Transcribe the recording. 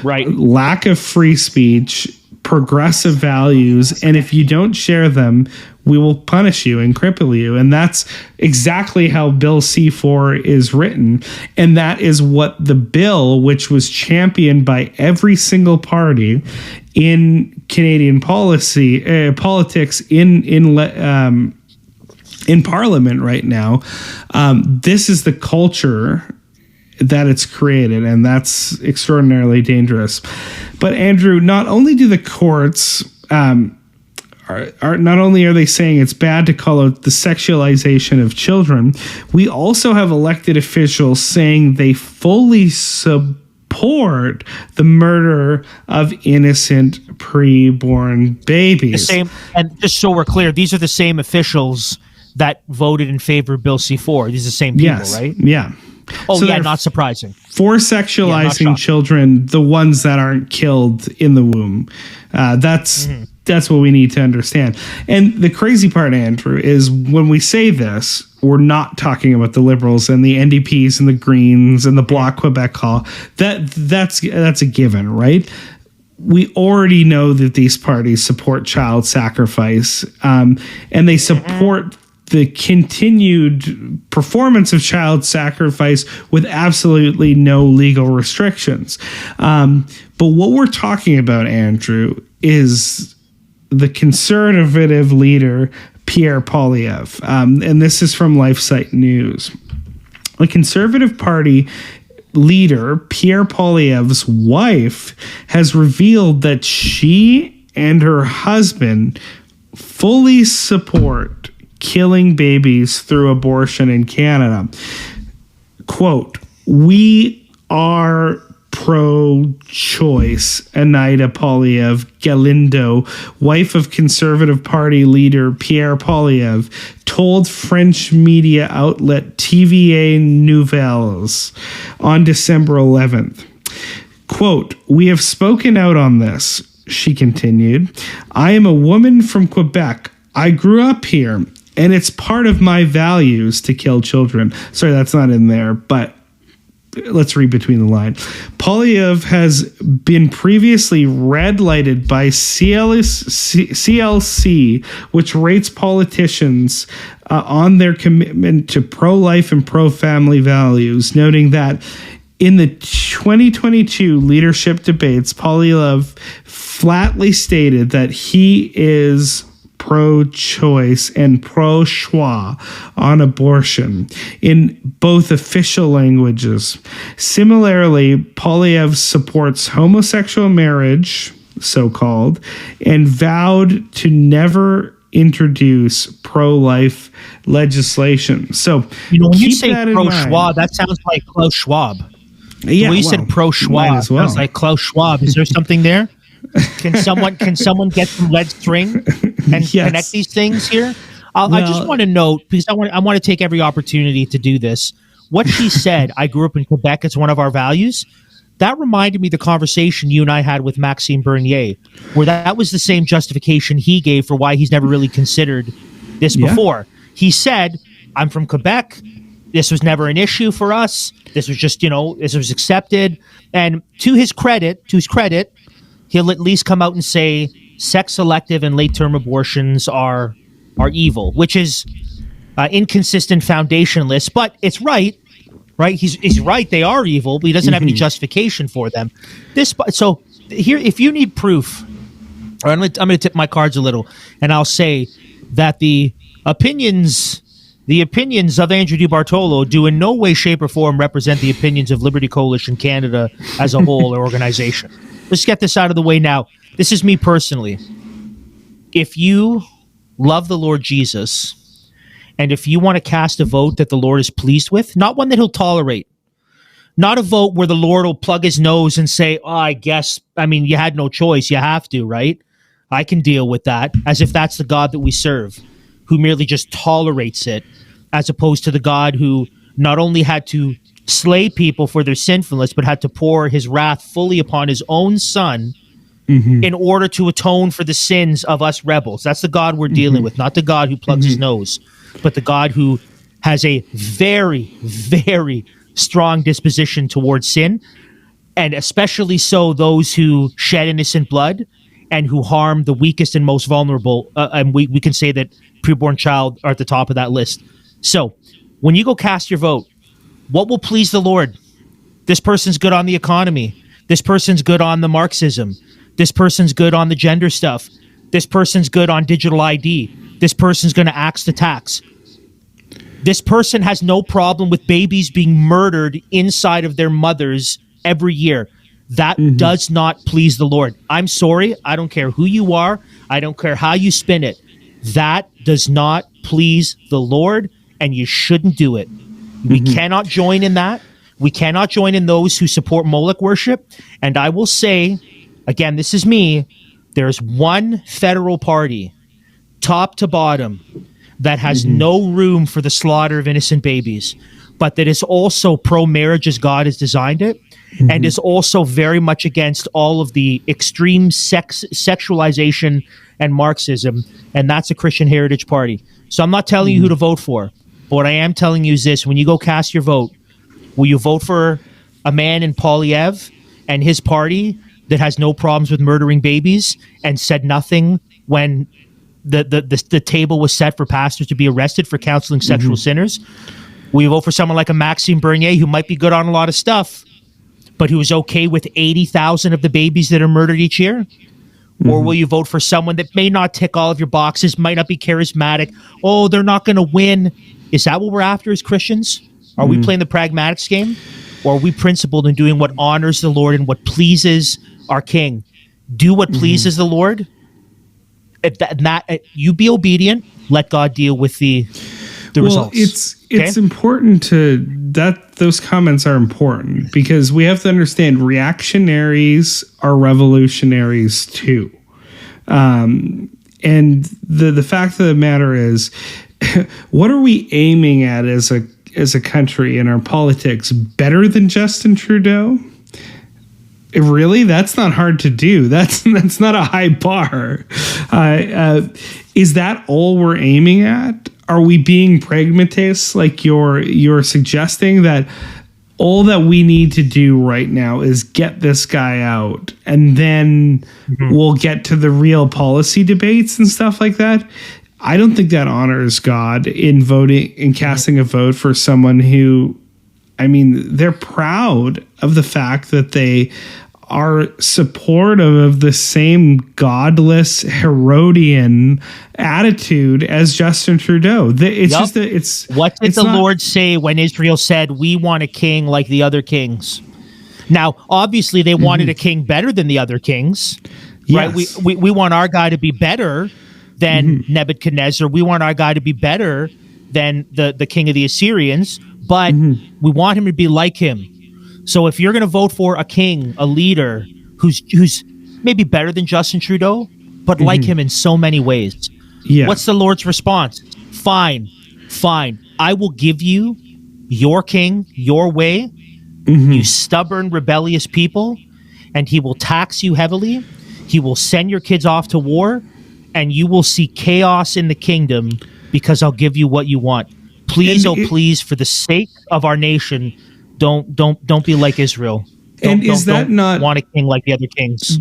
Right. lack of free speech, progressive values, and if you don't share them, we will punish you and cripple you. And that's exactly how Bill C-4 is written. And that is what the bill, which was championed by every single party in Canadian politics in Parliament right now, this is the culture that it's created, and that's extraordinarily dangerous. But Andrew, not only do the courts not only are they saying it's bad to call out the sexualization of children, we also have elected officials saying they fully support the murder of innocent preborn babies. The same, and just so we're clear, these are the same officials that voted in favor of Bill C-4. These are the same people, right? Yeah. Oh, so not surprising. For sexualizing children, the ones that aren't killed in the womb. That's what we need to understand. And the crazy part, Andrew, is when we say this, we're not talking about the Liberals and the NDPs and the Greens and the Bloc Québécois. That's a given, right? We already know that these parties support child sacrifice, and they support the continued performance of child sacrifice with absolutely no legal restrictions. But what we're talking about, Andrew, is the conservative leader, Pierre Poilievre. And this is from LifeSite News. The Conservative Party leader, Pierre Poilievre's wife, has revealed that she and her husband fully support killing babies through abortion in Canada. Quote, "We are pro-choice," Anaïda Poilievre-Galindo, wife of Conservative Party leader Pierre Poilievre, told French media outlet TVA Nouvelles on December 11th. Quote, "We have spoken out on this," she continued. "I am a woman from Quebec. I grew up here, and it's part of my values to kill children." Sorry, that's not in there, but let's read between the lines. Poilievre has been previously red-lighted by CLC, which rates politicians on their commitment to pro-life and pro-family values, noting that in the 2022 leadership debates, Poilievre flatly stated that he is pro-choice and pro-choix on abortion in both official languages. Similarly, Poilievre supports homosexual marriage, so-called, and vowed to never introduce pro-life legislation. So, when you say pro-choix, that sounds like Klaus Schwab. Yeah, you said pro-choix, sounds like Klaus Schwab. Is there something there? Can someone get some lead string and connect these things here? I just want to note, because I want to take every opportunity to do this. What she said, "I grew up in Quebec, it's one of our values," that reminded me of the conversation you and I had with Maxime Bernier, where that was the same justification he gave for why he's never really considered this before. He said, "I'm from Quebec. This was never an issue for us. This was just, this was accepted." And to his credit, he'll at least come out and say sex-selective and late-term abortions are evil, which is inconsistent, foundationless. But it's right? He's right. They are evil, but he doesn't have any justification for them. So here, if you need proof, I'm going to tip my cards a little, and I'll say that the opinions of Andrew DiBartolo do in no way, shape, or form represent the opinions of Liberty Coalition Canada as a whole or organization. Let's get this out of the way now. This is me personally. If you love the Lord Jesus, and if you want to cast a vote that the Lord is pleased with, not one that he'll tolerate, not a vote where the Lord will plug his nose and say, you had no choice, you have to, right? I can deal with that, as if that's the God that we serve, who merely just tolerates it, as opposed to the God who not only had to slay people for their sinfulness, but had to pour his wrath fully upon his own son in order to atone for the sins of us rebels. That's the God we're dealing with, not the God who plugs his nose, but the God who has a very, very strong disposition towards sin. and especially so those who shed innocent blood and who harm the weakest and most vulnerable. And we can say that preborn child are at the top of that list. So when you go cast your vote, what will please the Lord? This person's good on the economy. This person's good on the Marxism. This person's good on the gender stuff. This person's good on digital ID. This person's going to axe the tax. This person has no problem with babies being murdered inside of their mothers every year. That does not please the Lord. I'm sorry. I don't care who you are. I don't care how you spin it. That does not please the Lord, and you shouldn't do it. We cannot join in that. We cannot join in those who support Moloch worship. And I will say, again, this is me, there's one federal party, top to bottom, that has no room for the slaughter of innocent babies, but that is also pro-marriage as God has designed it, and is also very much against all of the extreme sexualization and Marxism, and that's a Christian Heritage Party. So I'm not telling you who to vote for, but what I am telling you is this: when you go cast your vote, will you vote for a man in Poilievre and his party that has no problems with murdering babies and said nothing when the table was set for pastors to be arrested for counseling sexual sinners? Will you vote for someone like a Maxime Bernier, who might be good on a lot of stuff, but who is okay with 80,000 of the babies that are murdered each year? Or will you vote for someone that may not tick all of your boxes, might not be charismatic? Oh, they're not going to win. Is that what we're after as Christians? Are we playing the pragmatics game? Or are we principled in doing what honors the Lord and what pleases our King? Do what pleases the Lord. You be obedient. Let God deal with the results. It's important those comments are important, because we have to understand reactionaries are revolutionaries too. And the fact of the matter is, what are we aiming at as a country in our politics? Better than Justin Trudeau? Really? That's not hard to do. That's not a high bar. Is that all we're aiming at? Are we being pragmatists, like you're suggesting, that all that we need to do right now is get this guy out, and then we'll get to the real policy debates and stuff like that? I don't think that honors God in voting, in casting a vote for someone who, I mean, they're proud of the fact that they are supportive of the same godless Herodian attitude as Justin Trudeau. It's what did the Lord say when Israel said, "We want a king like the other kings"? Now, obviously, they wanted a king better than the other kings, right? We want our guy to be better than Nebuchadnezzar. We want our guy to be better than the king of the Assyrians, but we want him to be like him. So if you're going to vote for a king, a leader who's maybe better than Justin Trudeau, but like him in so many ways, what's the Lord's response? Fine. I will give you your king, your way, you stubborn, rebellious people, and he will tax you heavily. He will send your kids off to war, and you will see chaos in the kingdom because I'll give you what you want. Please, please, for the sake of our nation, don't be like Israel. Don't want a king like the other kings.